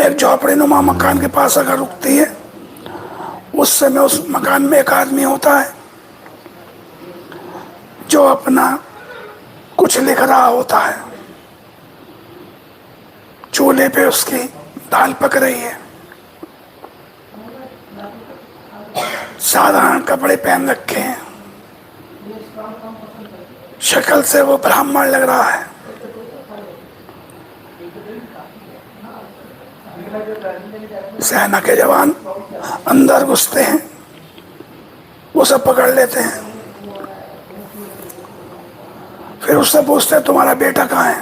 एक झोपड़ी नुमा मकान के पास अगर रुकती है, उस समय उस मकान में एक आदमी होता है जो अपना कुछ लिख रहा होता है। चूल्हे पे उसकी दाल पक रही है। साधारण कपड़े पहन रखे हैं, शक्ल से वो ब्राह्मण लग रहा है। सेना के जवान अंदर घुसते हैं, उसे पकड़ लेते हैं। फिर उससे पूछते हैं तुम्हारा बेटा कहाँ है?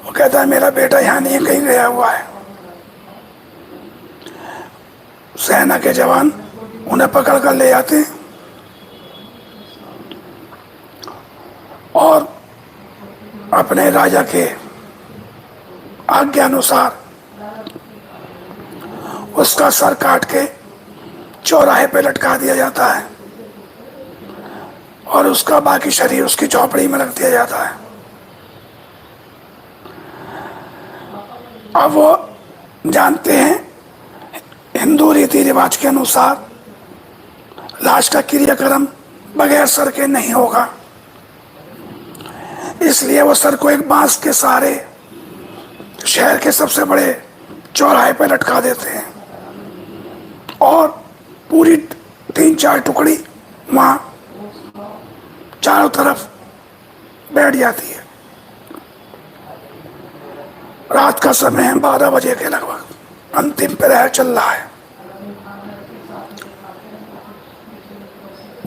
वो कहता है मेरा बेटा यहाँ नहीं है, कहीं गया हुआ है। सेना के जवान उन्हें पकड़ कर ले जाते हैं और अपने राजा के आज्ञा अनुसार उसका सर काट के चौराहे पे लटका दिया जाता है और उसका बाकी शरीर उसकी झोपड़ी में रख दिया जाता है। अब वो जानते हैं हिंदू रीति रिवाज के अनुसार लाश का क्रियाक्रम बगैर सर के नहीं होगा, इसलिए वो सर को एक बांस के सहारे शहर के सबसे बड़े चौराहे पर लटका देते हैं और पूरी 3-4 टुकड़ी वहां चारों तरफ बैठ जाती है। रात का समय है, 12 बजे के लगभग, अंतिम प्रहर चल रहा है।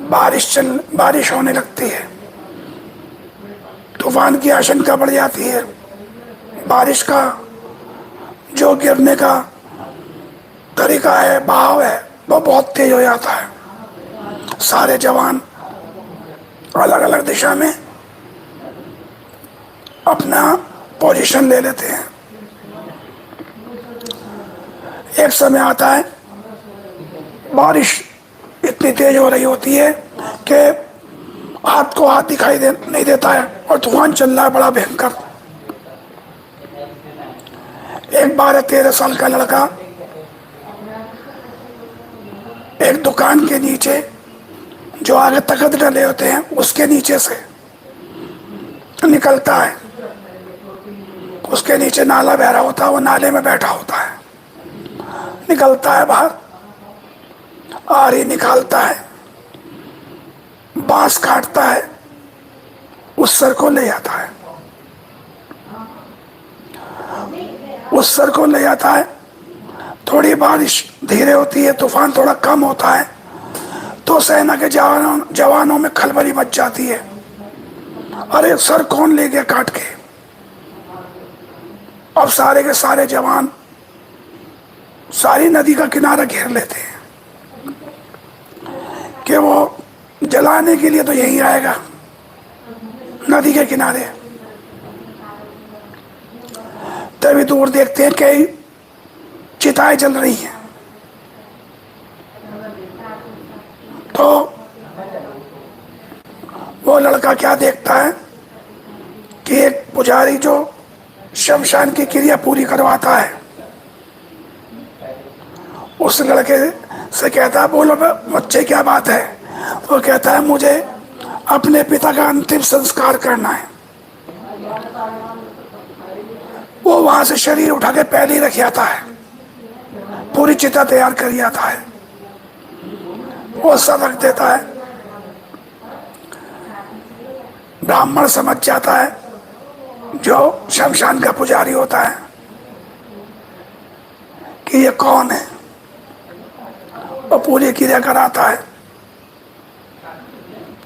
बारिश होने लगती है, तूफान की आशंका बढ़ जाती है। बारिश का जो गिरने का तरीका है, बहाव है, वो बहुत तेज हो जाता है। सारे जवान अलग अलग दिशा में अपना पोजीशन ले लेते हैं। एक समय आता है, बारिश इतनी तेज हो रही होती है कि हाथ को हाथ दिखाई नहीं देता है और तूफान चल रहा है बड़ा भयंकर। एक 12-13 साल का लड़का एक दुकान के नीचे, जो आगे तख्त डले होते हैं, उसके नीचे से निकलता है। उसके नीचे नाला बह रहा होता है, वो नाले में बैठा होता है। निकलता है बाहर, आरी निकालता है, बांस काटता है, उस सर को ले जाता है। उस सर को ले जाता है। थोड़ी बारिश धीरे होती है, तूफान थोड़ा कम होता है, तो सेना के जवानों में खलबली मच जाती है। अरे सर कौन ले गया काट के? अब सारे के सारे जवान सारी नदी का किनारा घेर लेते हैं कि वो जलाने के लिए तो यही आएगा, नदी के किनारे। तभी दूर देखते हैं कई चिताएं जल रही हैं। तो वो लड़का क्या देखता है कि एक पुजारी जो शमशान की क्रिया पूरी करवाता है, उस लड़के से कहता है बोलो बच्चे क्या बात है? वो कहता है मुझे अपने पिता का अंतिम संस्कार करना है। वो वहां से शरीर उठा के पहले ही रख जाता है, पूरी चिता तैयार कर जाता है, वो सब रख देता है। ब्राह्मण समझ जाता है, जो शमशान का पुजारी होता है, कि ये कौन है। वो पूरी क्रिया कराता है।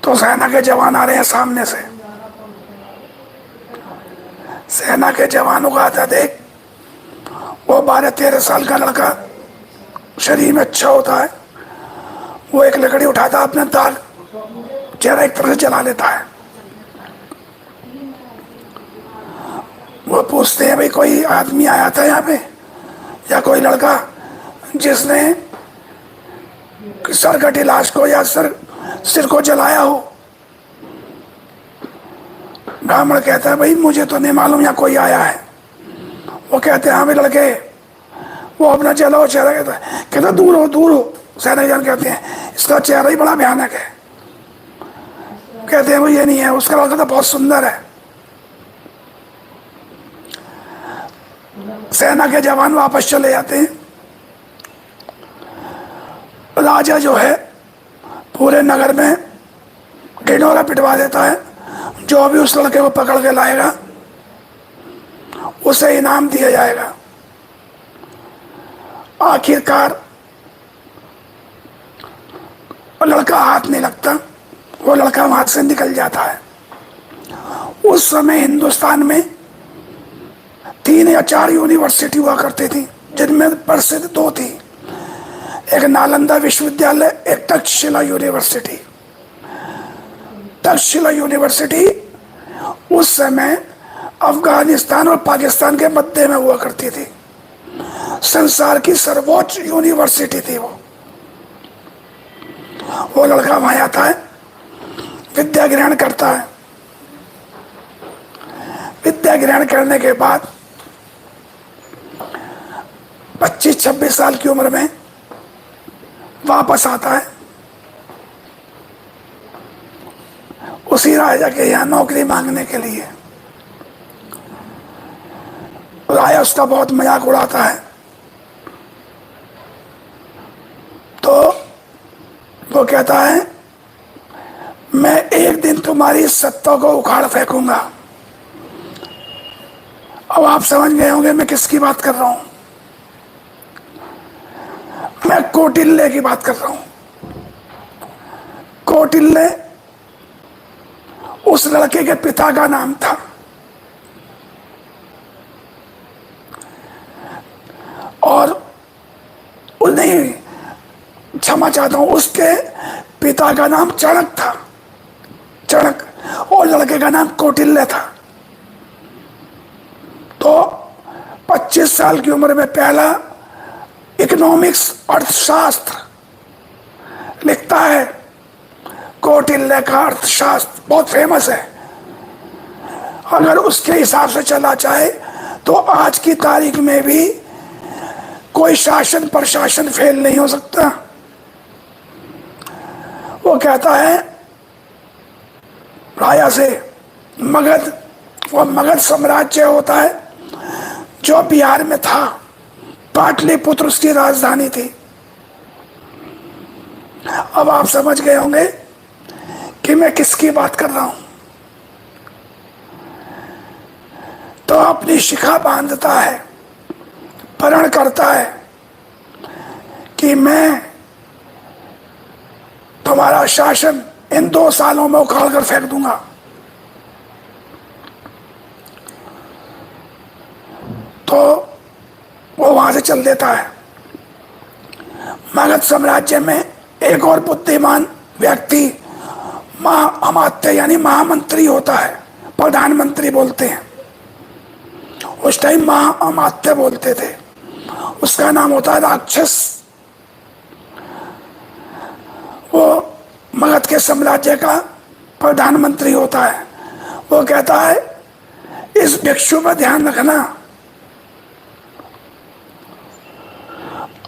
तो सेना के जवान आ रहे हैं सामने से। सेना के जवानों का आता देख, वो 12-13 साल का लड़का शरीर में अच्छा होता है। वो एक लकड़ी उठाता है, अपने दाल चेहरा एक तरह से जला लेता है। वो पूछते हैं भाई कोई आदमी आया था यहाँ पे या कोई लड़का जिसने सर कटी लाश को या सिर को जलाया हो? ब्राह्मण कहता है भाई मुझे तो नहीं मालूम यहाँ कोई आया है। वो कहते हैं हाँ भाई लड़के, वो अपना चेहरा और चेहरा कहता दूर हो। सैनिक जन कहते हैं इसका चेहरा ही बड़ा भयानक है। कहते हैं वो ये नहीं है, उसका लड़का तो बहुत सुंदर है। सेना के जवान वापस चले जाते हैं। राजा जो है पूरे नगर में ढिंढोरा पिटवा देता है, जो भी उस लड़के को पकड़ के लाएगा उसे इनाम दिया जाएगा। आखिरकार लड़का हाथ नहीं लगता, वो लड़का हाथ से निकल जाता है। उस समय हिंदुस्तान में 3 या 4 यूनिवर्सिटी हुआ करती थी, जिनमें प्रसिद्ध 2 थी। एक नालंदा विश्वविद्यालय, एक तक्षशिला यूनिवर्सिटी। तक्षशिला यूनिवर्सिटी उस समय अफगानिस्तान और पाकिस्तान के मध्य में हुआ करती थी। संसार की सर्वोच्च यूनिवर्सिटी थी वो लड़का वहां आता है, विद्या ग्रहण करता है। विद्या ग्रहण करने के बाद 25-26 साल की उम्र में वापस आता है उसी राजा के यहाँ नौकरी मांगने के लिए। राजा उसका बहुत मजाक उड़ाता है, तो वो कहता है मैं एक दिन तुम्हारी सत्ता को उखाड़ फेंकूंगा। अब आप समझ गए होंगे मैं किसकी बात कर रहा हूं। मैं कौटिल्य की बात कर रहा हूं। कौटिल्य उस लड़के के पिता का नाम था। और नहीं, क्षमा चाहता हूं, उसके पिता का नाम चाणक था, चाणक, और लड़के का नाम कौटिल्य था। तो 25 साल की उम्र में पहला इकोनॉमिक्स, अर्थशास्त्र लिखता है। कौटिल्य का अर्थशास्त्र बहुत फेमस है। अगर उसके हिसाब से चला जाए तो आज की तारीख में भी कोई शासन प्रशासन फेल नहीं हो सकता। वो कहता है राजा से मगध, वो मगध साम्राज्य होता है जो बिहार में था, पाटलिपुत्र उसकी राजधानी थी। अब आप समझ गए होंगे कि मैं किसकी बात कर रहा हूं। तो अपनी शिखा बांधता है, प्रण करता है कि मैं तुम्हारा शासन इन 2 सालों में उखाड़ कर फेंक दूंगा। तो वो वहां से चल देता है। मगध साम्राज्य में एक और बुद्धिमान व्यक्ति महाअमात्य यानी महामंत्री होता है, प्रधानमंत्री बोलते हैं, उस टाइम महाअमात्य बोलते थे। उसका नाम होता है राक्षस। वो मगध के साम्राज्य का प्रधानमंत्री होता है। वो कहता है इस भिक्षु पर ध्यान रखना।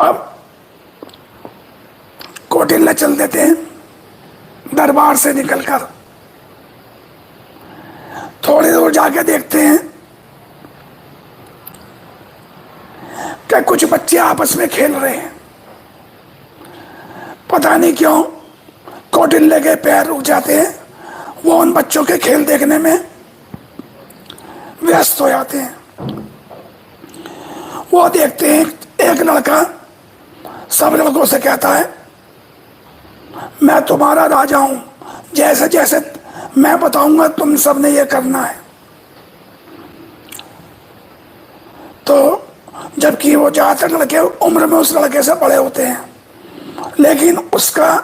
अब कौटिल्य चल देते हैं दरबार से निकलकर। थोड़ी दूर जाके देखते हैं कि कुछ बच्चे आपस में खेल रहे हैं। पता नहीं क्यों कौटिल्य के पैर रुक जाते हैं। वो उन बच्चों के खेल देखने में व्यस्त हो जाते हैं। वो देखते हैं एक लड़का सब लड़कों से कहता है मैं तुम्हारा राजा हूं, जैसे जैसे मैं बताऊंगा तुम सब ने ये करना है। तो जबकि वो ज्यादातर लड़के उम्र में उस लड़के से बड़े होते हैं, लेकिन उसका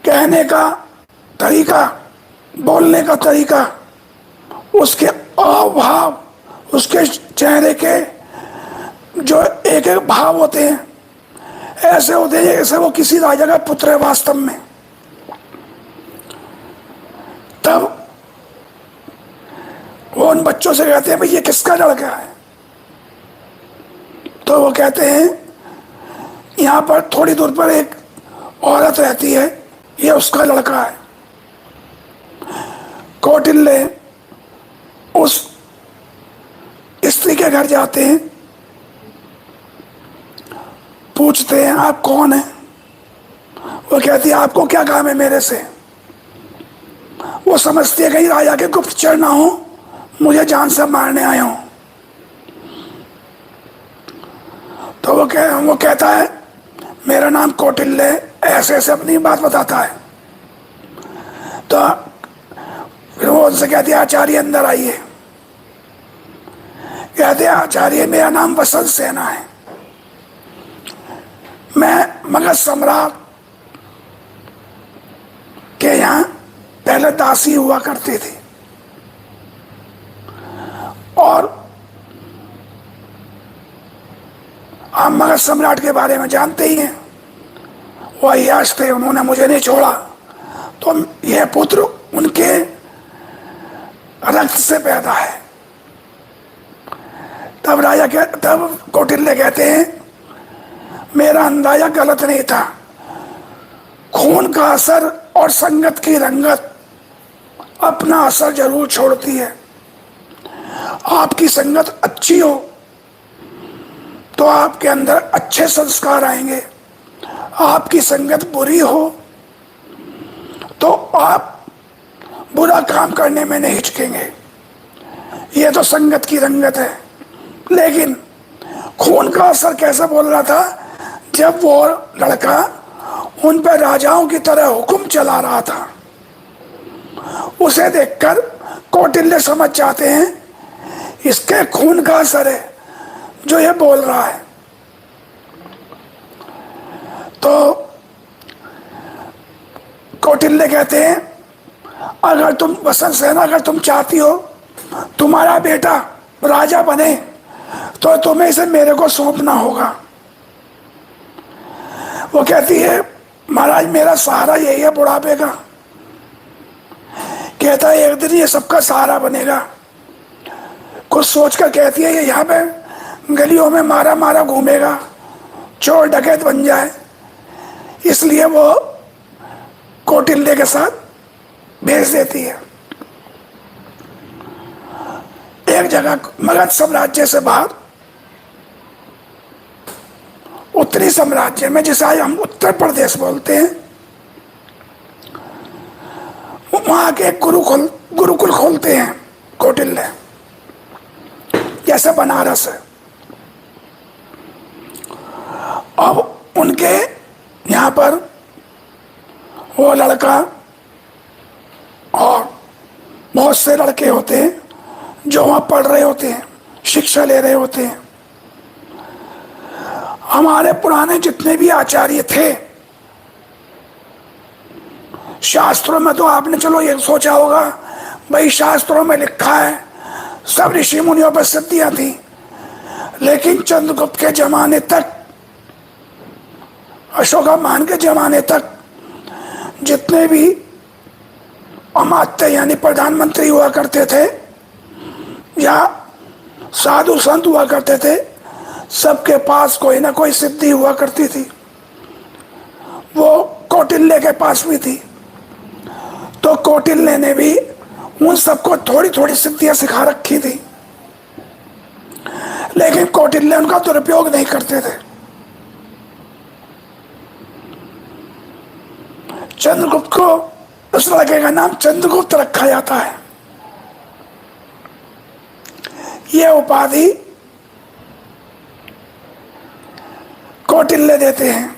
कहने का तरीका, बोलने का तरीका, उसके हाव, उसके चेहरे के जो एक एक भाव होते हैं ऐसे होते हैं जैसे वो किसी राजा का पुत्र है वास्तव में। तब वो उन बच्चों से कहते हैं भाई ये किसका लड़का है। तो वो कहते हैं यहाँ पर थोड़ी दूर पर एक औरत रहती है, ये उसका लड़का है। कौटिल्य उस स्त्री के घर जाते हैं, पूछते हैं आप कौन हैं। वो कहती है आपको क्या काम है मेरे से। वो समझती है कहीं राजा के गुप्तचर ना हो, मुझे जान से मारने आए हों। तो वो कहता है मेरा नाम कौटिल्य है, ऐसे ऐसे अपनी बात बताता है। तो फिर वो उनसे कहती है आचार्य अंदर आइए। कहते हैं आचार्य मेरा नाम वसंत सेना है, मैं मगध सम्राट के यहाँ पहले दासी हुआ करती थी, और आप मगध सम्राट के बारे में जानते ही हैं, वो अय्याश थे, उन्होंने मुझे नहीं छोड़ा। तो यह पुत्र उनके रक्त से पैदा है। तब कौटिल्य कहते हैं मेरा अंदाजा गलत नहीं था, खून का असर और संगत की रंगत अपना असर जरूर छोड़ती है। आपकी संगत अच्छी हो तो आपके अंदर अच्छे संस्कार आएंगे, आपकी संगत बुरी हो तो आप बुरा काम करने में नहीं हिचकेंगे। ये तो संगत की रंगत है। लेकिन खून का असर कैसे बोल रहा था, जब वो लड़का उन पर राजाओं की तरह हुक्म चला रहा था, उसे देखकर कौटिल्य समझ जाते हैं इसके खून का असर है जो ये बोल रहा है। तो कौटिल्य कहते हैं अगर तुम वसंत सेना, अगर तुम चाहती हो तुम्हारा बेटा राजा बने तो तुम्हें इसे मेरे को सौंपना होगा। वो कहती है महाराज मेरा सहारा यही है बुढ़ापे का। कहता है एक दिन ये सबका सहारा बनेगा। कुछ सोचकर कहती है ये यहाँ पे गलियों में मारा मारा घूमेगा, चोर डकैत बन जाए। इसलिए वो कौटिल्य के साथ भेज देती है। एक जगह मगध साम्राज्य से बाहर उत्तरी साम्राज्य में, जिसे आज हम उत्तर प्रदेश बोलते हैं, वहां के गुरुकुल खोलते हैं कौटिल्य, जैसे बनारस है। अब उनके यहाँ पर वो लड़का और बहुत से लड़के होते हैं जो वहाँ पढ़ रहे होते हैं, शिक्षा ले रहे होते हैं। हमारे पुराने जितने भी आचार्य थे, शास्त्रों में तो आपने चलो ये सोचा होगा भाई शास्त्रों में लिखा है, सब ऋषि मुनियों पर सिद्धियां थी। लेकिन चंद्रगुप्त के जमाने तक, अशोकामान के जमाने तक जितने भी अमात्य यानी प्रधानमंत्री हुआ करते थे या साधु संत हुआ करते थे, सबके पास कोई ना कोई सिद्धि हुआ करती थी। वो कौटिल्य के पास भी थी। तो कौटिल्य ने भी उन सबको थोड़ी थोड़ी सिद्धियां सिखा रखी थी, लेकिन कौटिल्य उनका दुरुपयोग नहीं करते थे। चंद्रगुप्त को उस लड़के का नाम चंद्रगुप्त रखा जाता है। यह उपाधि कौटिल्य देते हैं।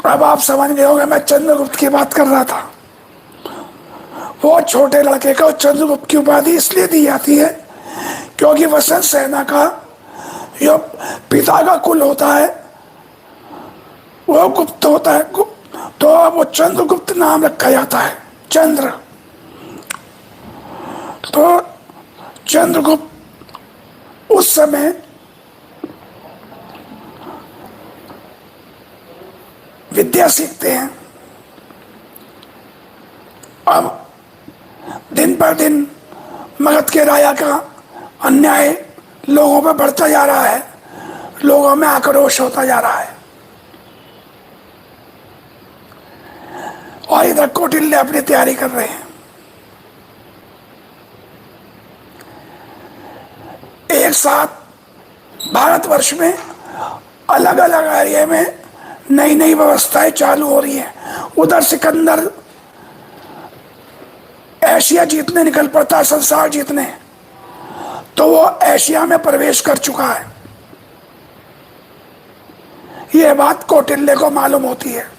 अब आप समझ गए होंगे मैं चंद्रगुप्त की बात कर रहा था। वो छोटे लड़के को चंद्रगुप्त की उपाधि इसलिए दी जाती है क्योंकि वसंत सेना का जो पिता का कुल होता है वो गुप्त होता है, तो वो चंद्रगुप्त नाम रखा जाता है, चंद्र। तो चंद्रगुप्त उस समय विद्या सीखते हैं। अब दिन पर दिन मगध के राजा का अन्याय लोगों पर बढ़ता जा रहा है। लोगों में आक्रोश होता जा रहा है। और इधर कौटिल्य अपनी तैयारी कर रहे हैं। एक साथ भारतवर्ष में अलग अलग एरिया में नई नई व्यवस्थाएं चालू हो रही हैं। उधर सिकंदर एशिया जीतने निकल पड़ता, संसार जीतने, तो वो एशिया में प्रवेश कर चुका है। यह बात कौटिल्य को मालूम होती है।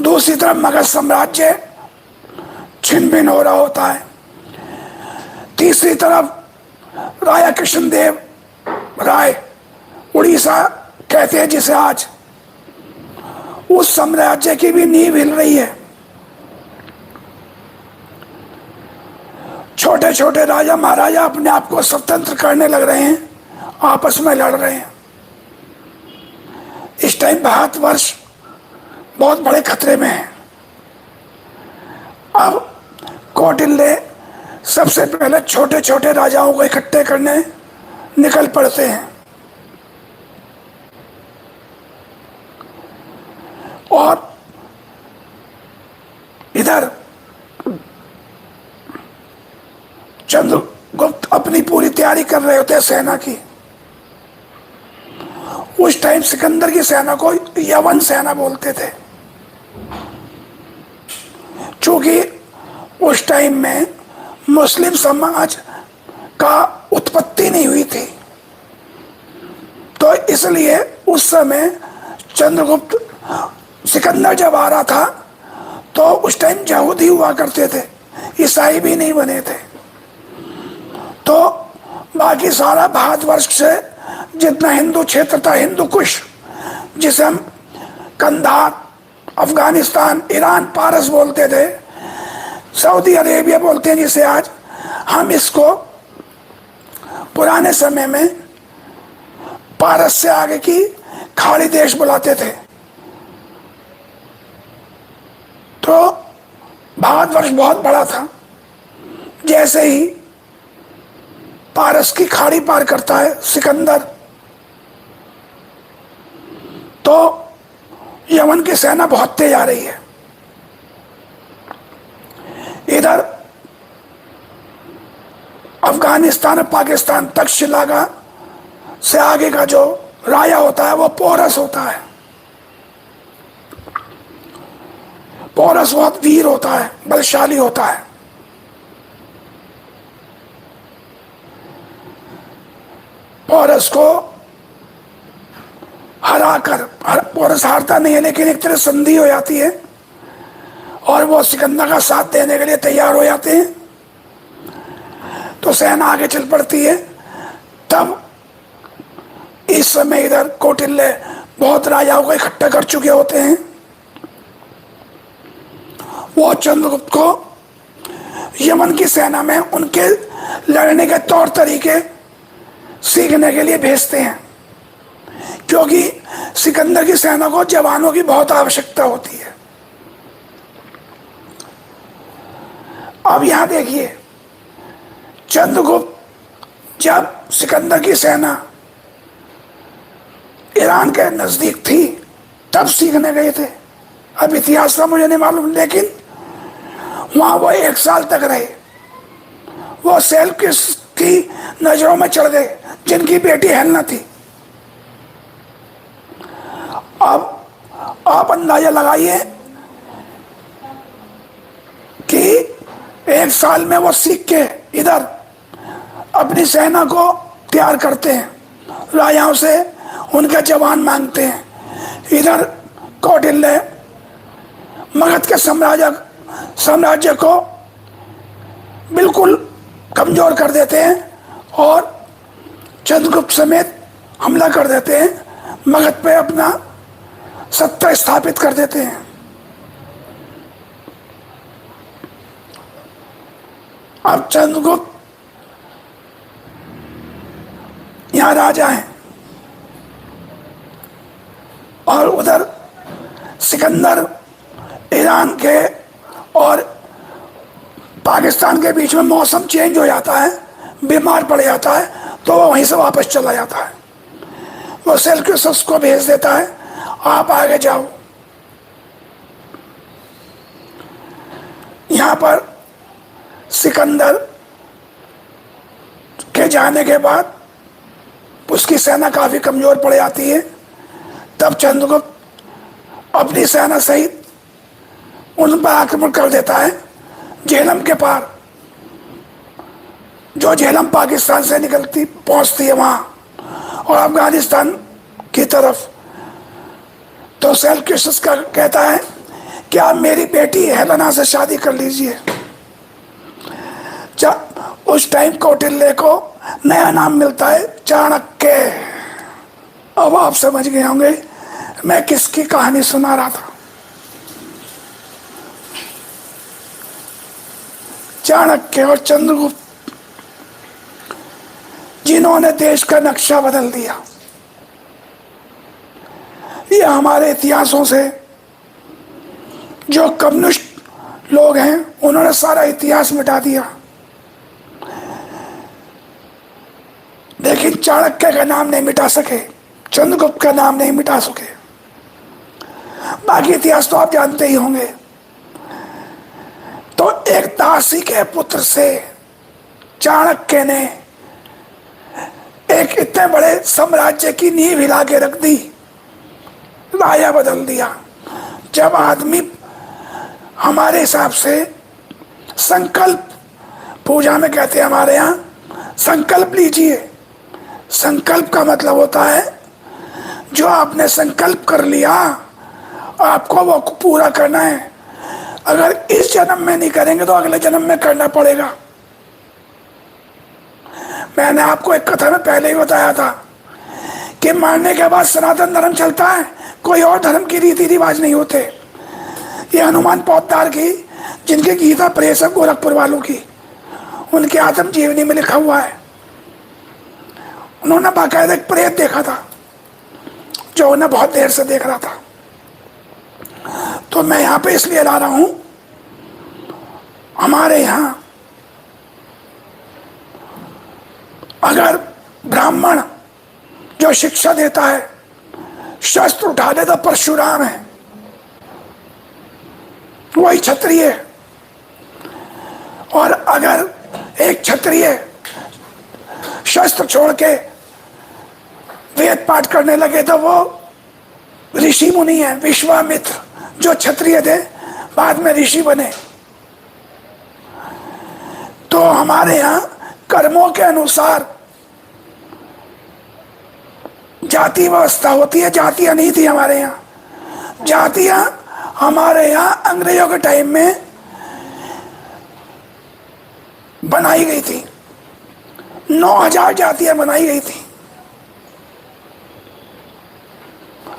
दूसरी तरफ मगध साम्राज्य छिन्न भिन्न हो रहा होता है। तीसरी तरफ राजा कृष्णदेव राय, उड़ीसा कहते हैं जिसे आज, उस साम्राज्य की भी नींव हिल रही है। छोटे छोटे राजा महाराजा अपने आप को स्वतंत्र करने लग रहे हैं, आपस में लड़ रहे हैं। इस टाइम भारतवर्ष बहुत बड़े खतरे में है। अब कौटिल्य सबसे पहले छोटे छोटे राजाओं को इकट्ठे करने निकल पड़ते हैं। और इधर चंद्रगुप्त अपनी पूरी तैयारी कर रहे होते हैं सेना की। उस टाइम सिकंदर की सेना को यवन सेना बोलते थे, क्योंकि उस टाइम में मुस्लिम समाज का उत्पत्ति नहीं हुई थी। तो इसलिए उस समय चंद्रगुप्त, सिकंदर जब आ रहा था तो उस टाइम यहूदी हुआ करते थे, ईसाई भी नहीं बने थे। तो बाकी सारा भारतवर्ष से जितना हिंदू क्षेत्र था, हिंदू कुश, जिसे हम कंधार, अफगानिस्तान, ईरान, पारस बोलते थे, सऊदी अरेबिया बोलते हैं जिसे आज, हम इसको पुराने समय में पारस से आगे की खाड़ी देश बुलाते थे। तो भारतवर्ष बहुत बड़ा था। जैसे ही पारस की खाड़ी पार करता है सिकंदर, तो यमन की सेना बहुत तेज आ रही है। इधर अफगानिस्तान और पाकिस्तान, तक्षशिला से आगे का जो राजा होता है वो पोरस होता है। पोरस बहुत वीर होता है, बलशाली होता है। पोरस को हराकर, पोरस हारता नहीं है लेकिन एक तरह संधि हो जाती है और वो सिकंदर का साथ देने के लिए तैयार हो जाते हैं। तो सेना आगे चल पड़ती है। तब इस समय इधर कौटिल्य बहुत राजाओं को इकट्ठा कर चुके होते हैं। वो चंद्रगुप्त को यमन की सेना में उनके लड़ने के तौर तरीके सीखने के लिए भेजते हैं, क्योंकि सिकंदर की सेना को जवानों की बहुत आवश्यकता होती है। अब यहां देखिए, चंद्रगुप्त जब सिकंदर की सेना ईरान के नजदीक थी तब सीखने गए थे। अब इतिहास का मुझे नहीं मालूम, लेकिन वहां वो 1 साल तक रहे। वो सेल्यूकस की नजरों में चढ़ गए, जिनकी बेटी हेलेना थी। अब आप अंदाजा लगाइए कि 1 साल में वो सीख के इधर अपनी सेना को तैयार करते हैं, राजाओं से उनके जवान मांगते हैं। इधर कौटिल्य मगध के साम्राज्य को बिल्कुल कमजोर कर देते हैं और चंद्रगुप्त समेत हमला कर देते हैं, मगध पे अपना सत्ता स्थापित कर देते हैं। अब चंद्रगुप्त यहाँ राजा हैं और उधर सिकंदर ईरान के और पाकिस्तान के बीच में मौसम चेंज हो जाता है, बीमार पड़ जाता है, तो वो वहीं से वापस चला जाता है। वो सेल्यूकस को भेज देता है, आप आगे जाओ। यहां पर सिकंदर के जाने के बाद उसकी सेना काफी कमजोर पड़ जाती है। तब चंद्रगुप्त अपनी सेना सहित उन पर आक्रमण कर देता है झेलम के पार, जो झेलम पाकिस्तान से निकलती पहुंचती है वहां, और अफगानिस्तान की तरफ। तो सेल्यूकस का कहता है कि आप मेरी बेटी हेलेना से शादी कर लीजिए। उस टाइम कौटिल्य को नया नाम मिलता है चाणक्य। अब आप समझ गए होंगे मैं किसकी कहानी सुना रहा था। चाणक्य और चंद्रगुप्त, जिन्होंने देश का नक्शा बदल दिया। ये हमारे इतिहासों से जो कम्युनिस्ट लोग हैं उन्होंने सारा इतिहास मिटा दिया, लेकिन चाणक्य का नाम नहीं मिटा सके, चंद्रगुप्त का नाम नहीं मिटा सके। बाकी इतिहास तो आप जानते ही होंगे। तो एक दासी के पुत्र से चाणक्य ने एक इतने बड़े साम्राज्य की नींव हिला के रख दी, राया बदल दिया। जब आदमी हमारे हिसाब से संकल्प, पूजा में कहते हैं हमारे यहाँ संकल्प लीजिए। संकल्प का मतलब होता है जो आपने संकल्प कर लिया आपको वो पूरा करना है। अगर इस जन्म में नहीं करेंगे तो अगले जन्म में करना पड़ेगा। मैंने आपको एक कथा में पहले ही बताया था कि मरने के बाद सनातन धर्म चलता है, कोई और धर्म की रीति रिवाज नहीं होते। ये हनुमान पौतार की, जिनके गीता प्रेस है गोरखपुर वालों की, उनके आत्म जीवनी में लिखा हुआ है। उन्होंने बाकायदा एक प्रेत देखा था जो उन्हें बहुत देर से देख रहा था। तो मैं यहां पे इसलिए ला रहा हूं, हमारे यहां अगर ब्राह्मण जो शिक्षा देता है शस्त्र उठा ले तो परशुराम है, वही क्षत्रिय है। और अगर एक क्षत्रिय शस्त्र छोड़ के वेद पाठ करने लगे तो वो ऋषि मुनि है। विश्वामित्र जो क्षत्रिय थे बाद में ऋषि बने। तो हमारे यहाँ कर्मों के अनुसार जाति व्यवस्था होती है, जातियां नहीं थी हमारे यहाँ। जातियां हमारे यहाँ अंग्रेजों के टाइम में बनाई गई थी, 9000 जातियां बनाई गई थी।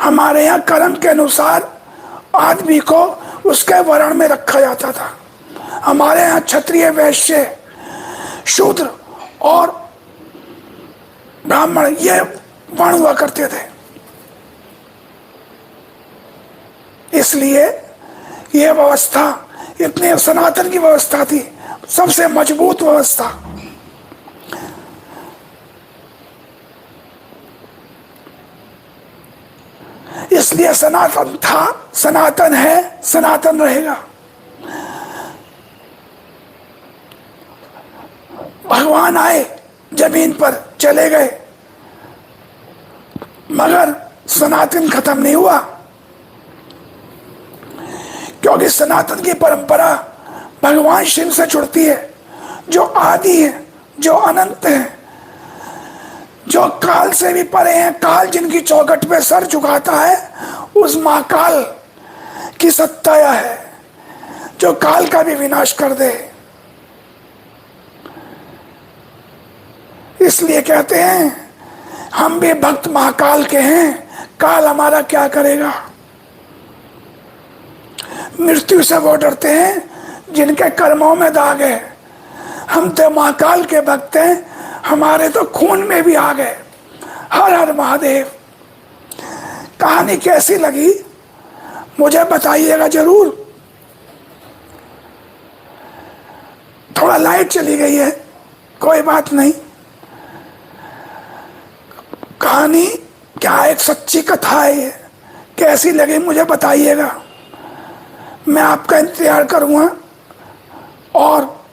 हमारे यहाँ कर्म के अनुसार आदमी को उसके वर्ण में रखा जाता था। हमारे यहाँ क्षत्रिय, वैश्य, शूद्र और ब्राह्मण ये वर्ण हुआ करते थे। इसलिए ये व्यवस्था इतनी सनातन की व्यवस्था थी, सबसे मजबूत व्यवस्था। इसलिए सनातन था, सनातन है, सनातन रहेगा। भगवान आए, जमीन पर चले गए, मगर सनातन खत्म नहीं हुआ, क्योंकि सनातन की परंपरा भगवान शिव से जुड़ती है, जो आदि है, जो अनंत है, जो काल से भी परे हैं। काल जिनकी चौखट पे सर झुकाता है उस महाकाल की सत्ता है जो काल का भी विनाश कर दे। इसलिए कहते हैं हम भी भक्त महाकाल के हैं, काल हमारा क्या करेगा। मृत्यु से वो डरते हैं जिनके कर्मों में दाग है। हम तो महाकाल के भक्त हैं, हमारे तो खून में भी आ गए। हर हर महादेव। कहानी कैसी लगी मुझे बताइएगा जरूर। थोड़ा लाइट चली गई है, कोई बात नहीं। कहानी क्या एक सच्ची कथा है ये, कैसी लगी मुझे बताइएगा। मैं आपका इंतजार करूँगा और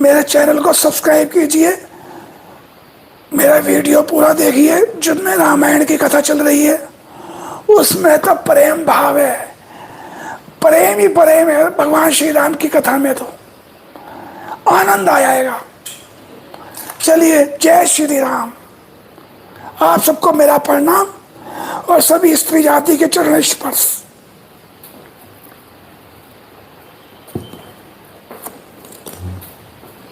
मेरे चैनल को सब्सक्राइब कीजिए, मेरा वीडियो पूरा देखिए। जिनमें रामायण की कथा चल रही है उसमें तो प्रेम भाव है, प्रेम ही प्रेम है भगवान श्री राम की कथा में, तो आनंद आ जाएगा। चलिए, जय श्री राम। आप सबको मेरा प्रणाम और सभी स्त्री जाति के चरण स्पर्श।